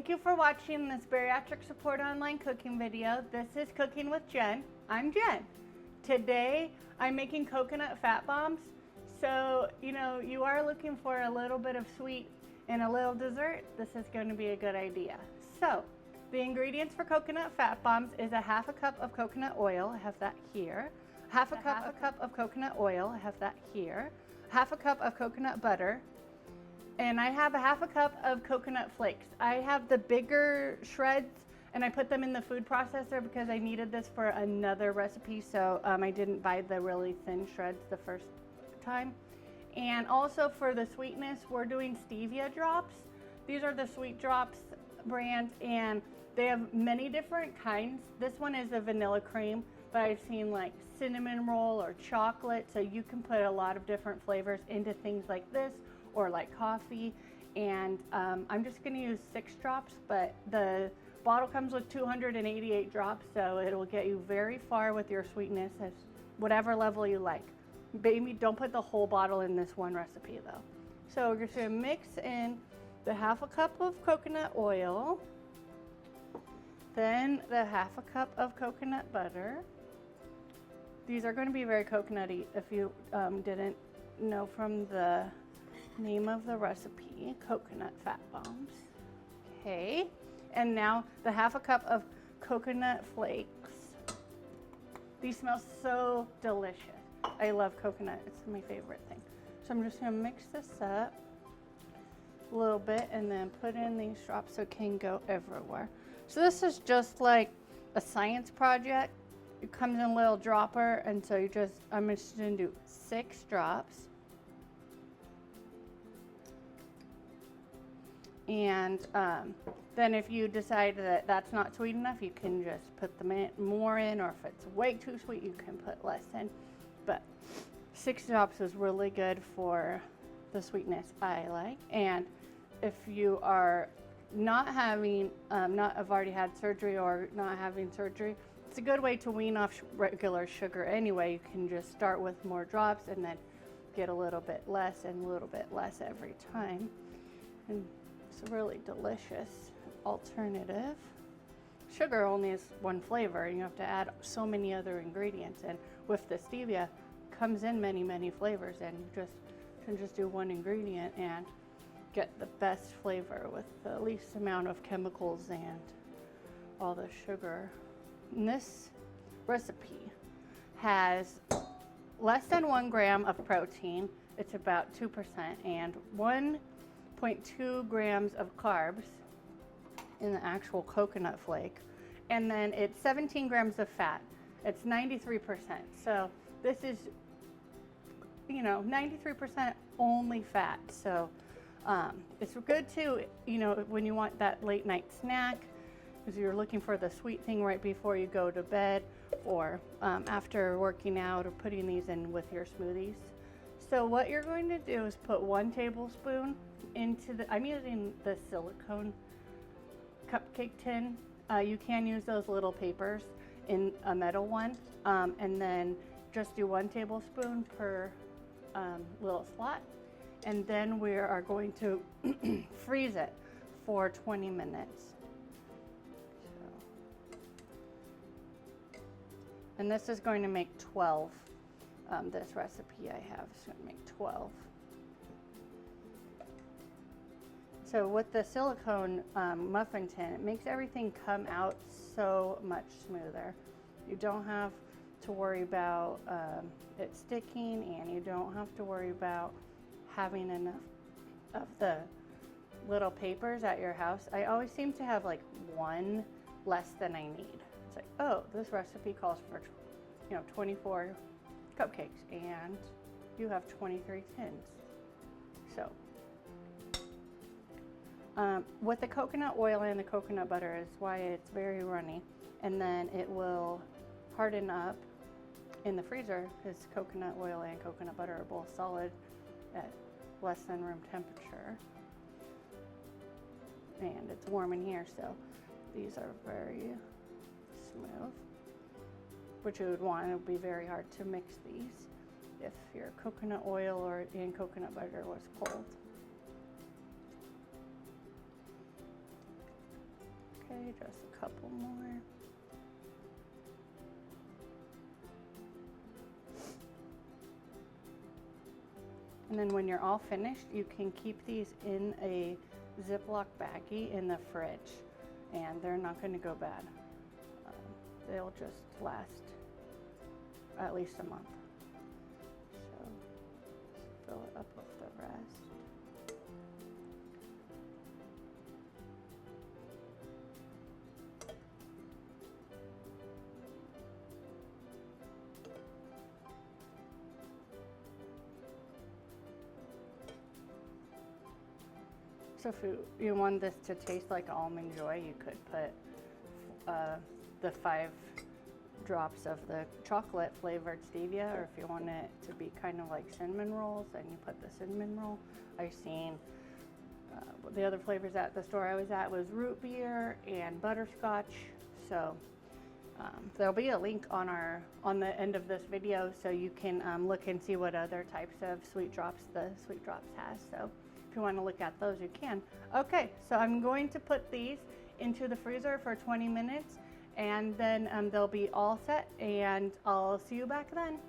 Thank you for watching this Bariatric Support Online cooking video. This is Cooking with Jen. I'm Jen. Today I'm making coconut fat bombs. So, you are looking for a little bit of sweet and a little dessert. This is going to be a good idea. So, the ingredients for coconut fat bombs is a half a cup of coconut oil. I have that here. Half a cup of coconut oil. I have that here. Half a cup of coconut butter. And I have a half a cup of coconut flakes. I have the bigger shreds and I put them in the food processor because I needed this for another recipe. So I didn't buy the really thin shreds the first time. And also for the sweetness, we're doing stevia drops. These are the Sweet Drops brand and they have many different kinds. This one is a vanilla cream, but I've seen like cinnamon roll or chocolate. So you can put a lot of different flavors into things like this or like coffee. And I'm just gonna use 6 drops, but the bottle comes with 288 drops, so it'll get you very far with your sweetness as whatever level you like. Baby, don't put the whole bottle in this one recipe though. So we're just gonna mix in the half a cup of coconut oil, then the half a cup of coconut butter. These are gonna be very coconutty if you didn't know from the name of the recipe, coconut fat bombs. Okay, and now the half a cup of coconut flakes. These smell so delicious. I love coconut, it's my favorite thing. So I'm just gonna mix this up a little bit and then put in these drops so it can go everywhere. So this is just like a science project. It comes in a little dropper, and so I'm just gonna do 6 drops. And then if you decide that that's not sweet enough, you can just put more in, or if it's way too sweet, you can put less in. But 6 drops is really good for the sweetness I like. And if you are not having, have already had surgery or not having surgery, it's a good way to wean off regular sugar anyway. You can just start with more drops and then get a little bit less and a little bit less every time. And it's a really delicious alternative. Sugar only is one flavor, and you have to add so many other ingredients. And with the stevia, it comes in many flavors, and you can just do one ingredient and get the best flavor with the least amount of chemicals and all the sugar. And this recipe has less than 1 gram of protein. It's about 2%, and 1.2 grams of carbs in the actual coconut flake. And then it's 17 grams of fat. It's 93%. So this is, 93% only fat. So it's good too, when you want that late night snack, because you're looking for the sweet thing right before you go to bed, or after working out, or putting these in with your smoothies. So what you're going to do is put 1 tablespoon into I'm using the silicone cupcake tin. You can use those little papers in a metal one, and then just do 1 tablespoon per little slot. And then we are going to freeze it for 20 minutes. And this is going to make 12. This recipe I have is going to make 12. So with the silicone muffin tin, it makes everything come out so much smoother. You don't have to worry about it sticking, and you don't have to worry about having enough of the little papers at your house. I always seem to have like 1 less than I need. It's like, oh, this recipe calls for 24 cupcakes, and you have 23 tins. So with the coconut oil and the coconut butter is why it's very runny, and then it will harden up in the freezer because coconut oil and coconut butter are both solid at less than room temperature, and it's warm in here, so these are very smooth, which you would want. It would be very hard to mix these if your coconut oil and coconut butter was cold. Okay, just a couple more. And then when you're all finished, you can keep these in a Ziploc baggie in the fridge, and they're not going to go bad. They'll just last at least a month. So fill it up with the rest. So if you want this to taste like Almond Joy, you could put the 5 drops of the chocolate flavored stevia, or if you want it to be kind of like cinnamon rolls, then you put the cinnamon roll. I've seen the other flavors at the store I was at was root beer and butterscotch. So there'll be a link on the end of this video, so you can look and see what other types of sweet drops the Sweet Drops has. So if you want to look at those, you can. Okay, so I'm going to put these into the freezer for 20 minutes, and then they'll be all set, and I'll see you back then.